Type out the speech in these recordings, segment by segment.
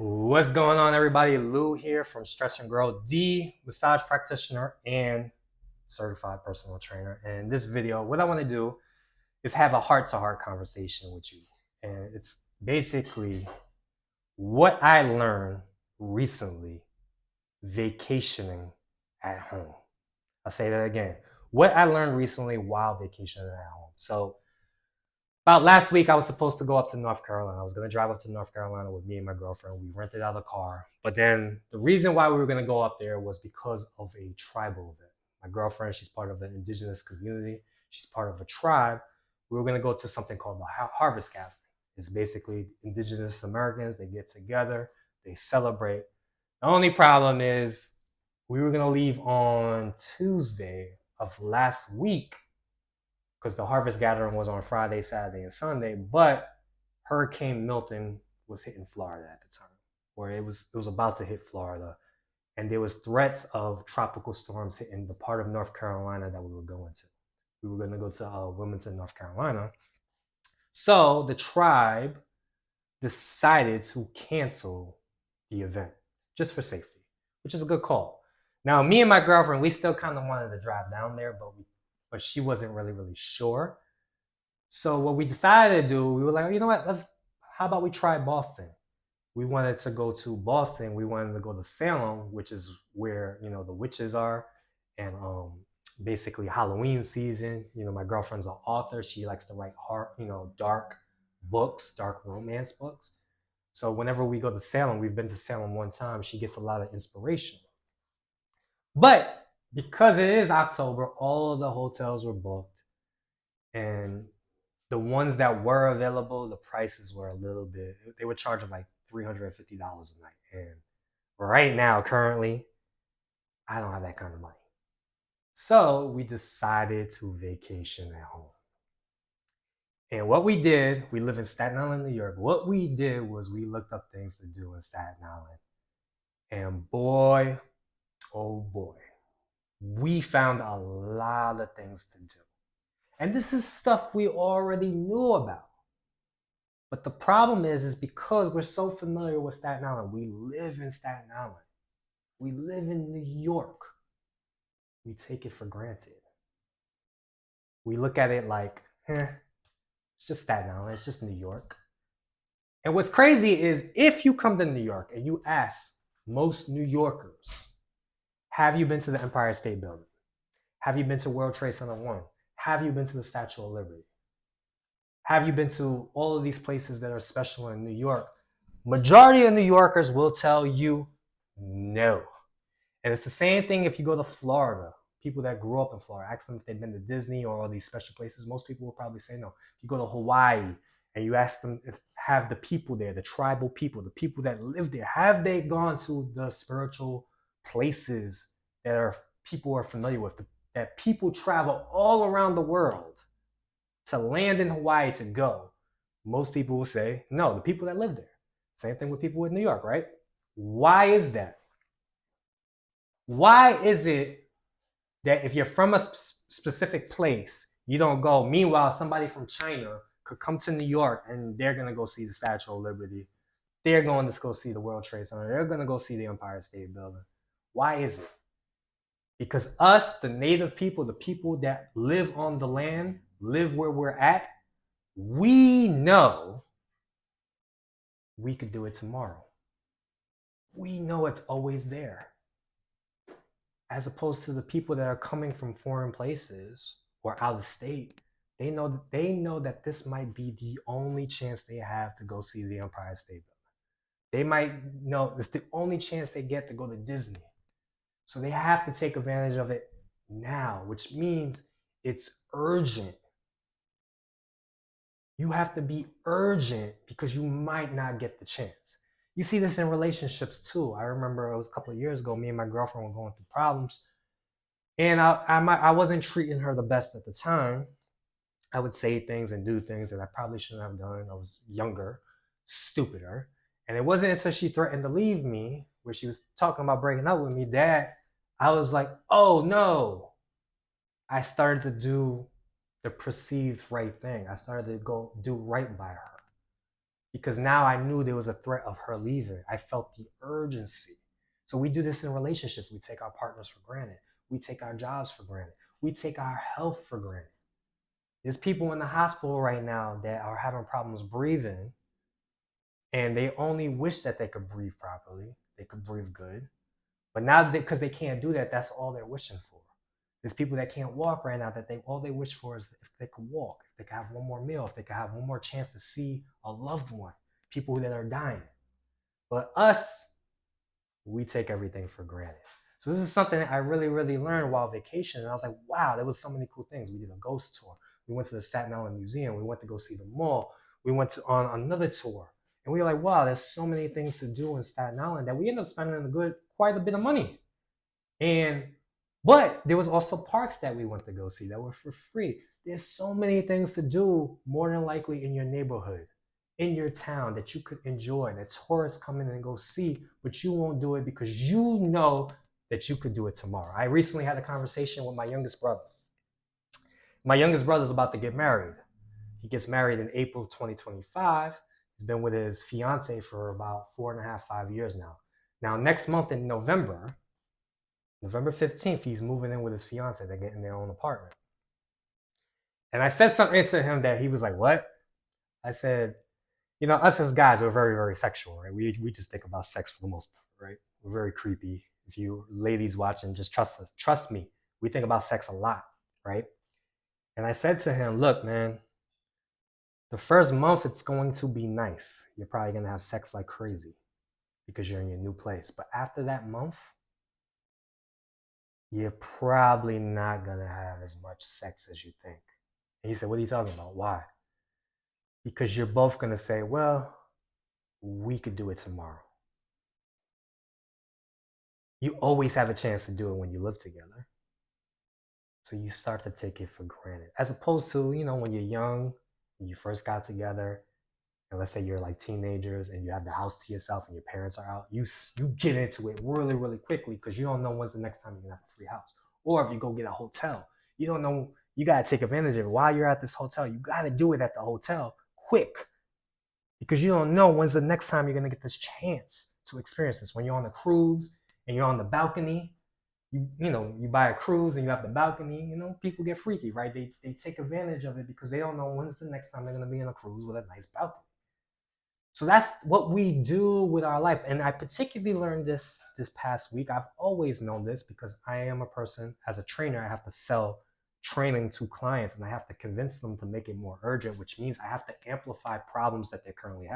What's going on, everybody? Lou here from Stretch and Grow, the massage practitioner and certified personal trainer. And this video, what I want to do is have a heart to heart conversation with you. And it's basically what I learned recently vacationing at home. I'll say that again. What I learned recently while vacationing at home. So, about last week, I was supposed to go up to North Carolina. I was going to drive up to North Carolina with me and my girlfriend. We rented out a car. But then the reason why we were going to go up there was because of a tribal event. My girlfriend, she's part of the indigenous community, she's part of a tribe. We were going to go to something called the Harvest Gathering. It's basically indigenous Americans, they get together, they celebrate. The only problem is we were going to leave on Tuesday of last week because the Harvest Gathering was on Friday, Saturday, and Sunday, but Hurricane Milton was hitting Florida at the time, where it was about to hit Florida, and there was threats of tropical storms hitting the part of North Carolina that we were going to. We were going to go to Wilmington, North Carolina. So the tribe decided to cancel the event just for safety, which is a good call. Now, me and my girlfriend, we still kind of wanted to drive down there, but she wasn't really sure. So what we decided to do, we were like, you know what? How about we try Boston? We wanted to go to Boston. We wanted to go to Salem, which is where the witches are, and basically Halloween season. My girlfriend's an author. She likes to write dark books, dark romance books. So whenever we go to Salem, we've been to Salem one time. She gets a lot of inspiration. But because it is October, all of the hotels were booked, and the ones that were available, the prices were a little bit. They were charging like $350 a night, and right now, currently, I don't have that kind of money. So we decided to vacation at home. And what we did, we live in Staten Island, New York. What we did was we looked up things to do in Staten Island. And boy, oh boy, we found a lot of things to do. And this is stuff we already knew about. But the problem is because we're so familiar with Staten Island, we live in Staten Island, we live in New York, we take it for granted. We look at it like, it's just Staten Island, it's just New York. And what's crazy is if you come to New York and you ask most New Yorkers, have you been to the Empire State Building? Have you been to World Trade Center 1? Have you been to the Statue of Liberty? Have you been to all of these places that are special in New York? Majority of New Yorkers will tell you no. And it's the same thing if you go to Florida. People that grew up in Florida, ask them if they've been to Disney or all these special places. Most people will probably say no. If you go to Hawaii and you ask them if have the people there, the tribal people, the people that live there, have they gone to the spiritual places that people are familiar with, that people travel all around the world to land in Hawaii to go? Most people will say no, the people that live there. Same thing with people in New York, right? Why is that? Why is it that if you're from a specific place, you don't go? Meanwhile, somebody from China could come to New York and they're going to go see the Statue of Liberty. They're going to go see the World Trade Center. They're going to go see the Empire State Building. Why is it? Because us, the native people, the people that live on the land, live where we're at, we know we could do it tomorrow. We know it's always there. As opposed to the people that are coming from foreign places or out of state, they know that this might be the only chance they have to go see the Empire State Building. They might know it's the only chance they get to go to Disney. So they have to take advantage of it now, which means it's urgent. You have to be urgent because you might not get the chance. You see this in relationships too. I remember it was a couple of years ago, me and my girlfriend were going through problems. And I wasn't treating her the best at the time. I would say things and do things that I probably shouldn't have done. I was younger, stupider. And it wasn't until she threatened to leave me, where she was talking about breaking up with me, that I was like, oh no. I started to do the perceived right thing. I started to go do right by her. because now I knew there was a threat of her leaving. I felt the urgency. So we do this in relationships. We take our partners for granted. We take our jobs for granted. We take our health for granted. There's people in the hospital right now that are having problems breathing, and they only wish that they could breathe properly, they could breathe good. But now, because they can't do that, that's all they're wishing for. There's people that can't walk right now that they all they wish for is if they could walk, if they could have one more meal, if they could have one more chance to see a loved one, people that are dying. But us, we take everything for granted. So this is something that I really, really learned while vacation. And I was like, wow, there was so many cool things. We did a ghost tour. We went to the Staten Island Museum. We went to go see the mall. We went on another tour. And we were like, wow, there's so many things to do in Staten Island that we ended up spending quite a bit of money. And but there was also parks that we went to go see that were for free. There's so many things to do, more than likely in your neighborhood, in your town, that you could enjoy, that tourists come in and go see, but you won't do it because you know that you could do it tomorrow. I recently had a conversation with my youngest brother. My youngest brother is about to get married. He gets married in April 2025. He's been with his fiance for about 4.5, 5 years now. Now, next month in November 15th, he's moving in with his fiance. They're getting their own apartment. And I said something to him that he was like, what? I said, us as guys, we're very, very sexual, right? We just think about sex for the most part, right? We're very creepy. If you ladies watching, just trust us. Trust me. We think about sex a lot, right? And I said to him, look, man, the first month it's going to be nice. You're probably going to have sex like crazy because you're in your new place. But after that month, you're probably not going to have as much sex as you think. And he said, what are you talking about? Why? Because you're both going to say, well, we could do it tomorrow. You always have a chance to do it when you live together. So you start to take it for granted. As opposed to, when you're young, when you first got together, and let's say you're like teenagers and you have the house to yourself and your parents are out, you get into it really, really quickly because you don't know when's the next time you're going to have a free house. Or if you go get a hotel, you don't know, you got to take advantage of it. While you're at this hotel, you got to do it at the hotel quick because you don't know when's the next time you're going to get this chance to experience this. When you're on a cruise and you're on the balcony, you buy a cruise and you have the balcony, people get freaky, right? They take advantage of it because they don't know when's the next time they're going to be on a cruise with a nice balcony. So that's what we do with our life. And I particularly learned this past week. I've always known this because I am a person, as a trainer, I have to sell training to clients and I have to convince them to make it more urgent, which means I have to amplify problems that they're currently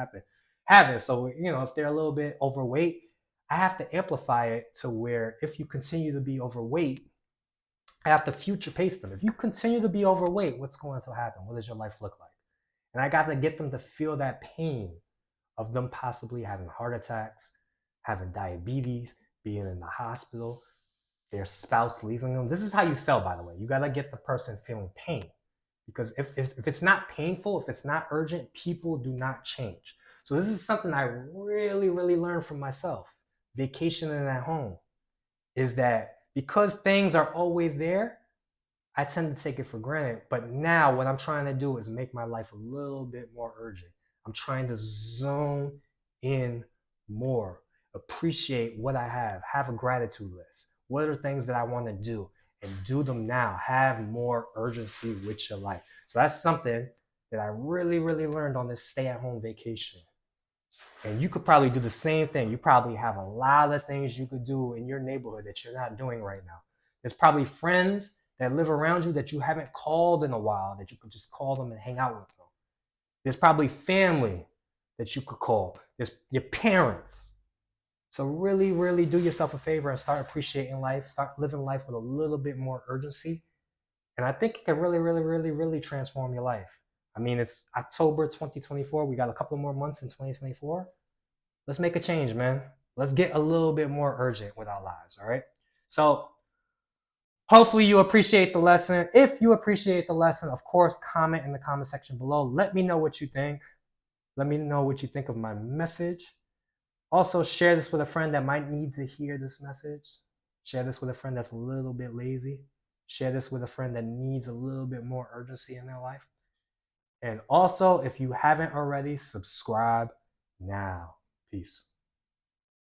having. So, if they're a little bit overweight, I have to amplify it to where if you continue to be overweight, I have to future pace them. If you continue to be overweight, what's going to happen? What does your life look like? And I got to get them to feel that pain of them possibly having heart attacks, having diabetes, being in the hospital, their spouse leaving them. This is how you sell, by the way. You got to get the person feeling pain. Because if it's not painful, if it's not urgent, people do not change. So this is something I really, really learned from myself, vacationing at home, is that because things are always there, I tend to take it for granted. But now what I'm trying to do is make my life a little bit more urgent. I'm trying to zone in more, appreciate what I have a gratitude list. What are things that I want to do? And do them now. Have more urgency with your life. So that's something that I really, really learned on this stay-at-home vacation. And you could probably do the same thing. You probably have a lot of things you could do in your neighborhood that you're not doing right now. There's probably friends that live around you that you haven't called in a while, that you could just call them and hang out with them. There's probably family that you could call. There's your parents. So really, really do yourself a favor and start appreciating life. Start living life with a little bit more urgency. And I think it can really, really, really, really transform your life. I mean, it's October 2024. We got a couple more months in 2024. Let's make a change, man. Let's get a little bit more urgent with our lives, all right? So hopefully you appreciate the lesson. If you appreciate the lesson, of course, comment in the comment section below. Let me know what you think. Let me know what you think of my message. Also, share this with a friend that might need to hear this message. Share this with a friend that's a little bit lazy. Share this with a friend that needs a little bit more urgency in their life. And also, if you haven't already, subscribe now. Peace.